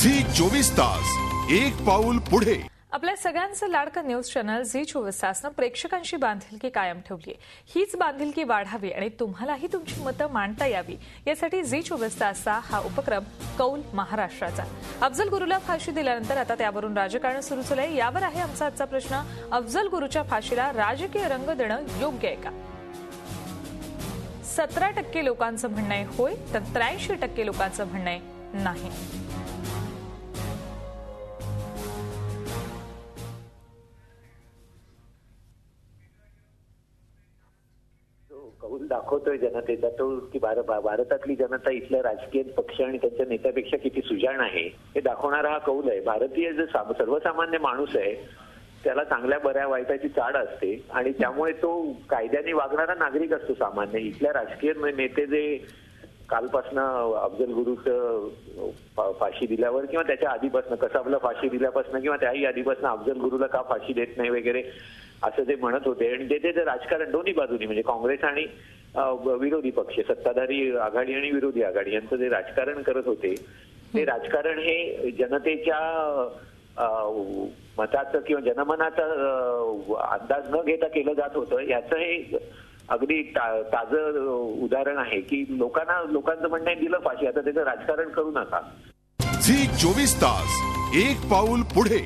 Zee 24 तास एक पाऊल पुढे। आपल्या सगळ्यांचं लाडकं न्यूज चॅनल झी 24 तासनं प्रेक्षकांशी बांधिलकी कायम ठेवली आहे। हीच बांधिलकी वाढावी आणि तुम्हालाही तुमची मतं मांडता यावी यासाठी झी 24 तासचा हा उपक्रम कौल महाराष्ट्राचा। अफजल गुरुला फाशी दिल्यानंतर आता त्यावरून राजकारण सुरू झालंय। यावर आहे आमचा आजचा प्रश्न, अफजल गुरुच्या फाशीला राजकीय रंग देणं योग्य आहे का? 17% लोकांचं म्हणणं आहे होय, तर 83% लोकांचं म्हणणं आहे नाही। कौल दाखवतोय जनतेचा तो की भारतातली जनता इथल्या राजकीय पक्ष आणि त्यांच्या नेत्यापेक्षा किती सुजाण आहे हे दाखवणारा हा कौल आहे। भारतीय जो सर्वसामान्य माणूस आहे त्याला चांगल्या बऱ्या वाईटाची चाड असते आणि त्यामुळे तो कायद्याने वागणारा नागरिक असतो सामान्य। इथल्या राजकीय नेते जे कालपासनं अफजल गुरुचं फाशी दिल्यावर किंवा त्याच्या आधीपासनं कसाबला फाशी दिल्यापासून किंवा त्याही आधीपासून अफजल गुरुला का फाशी देत नाही वगैरे असं ते म्हणत होते आणि ते राजकारण दोन्ही बाजूनी म्हणजे काँग्रेस आणि विरोधी पक्ष सत्ताधारी आघाडी आणि विरोधी आघाडी यांचं जे राजकारण करत होते ते राजकारण हे जनतेच्या मताचं किंवा जनमनाचा अंदाज न घेता केलं जात होतं। याचं हे अगदी ताजं उदाहरण आहे की लोकांचं म्हणणं आहे दिलं फाशी, आता त्याचं राजकारण करू नका। झी 24 तास एक पाऊल पुढे।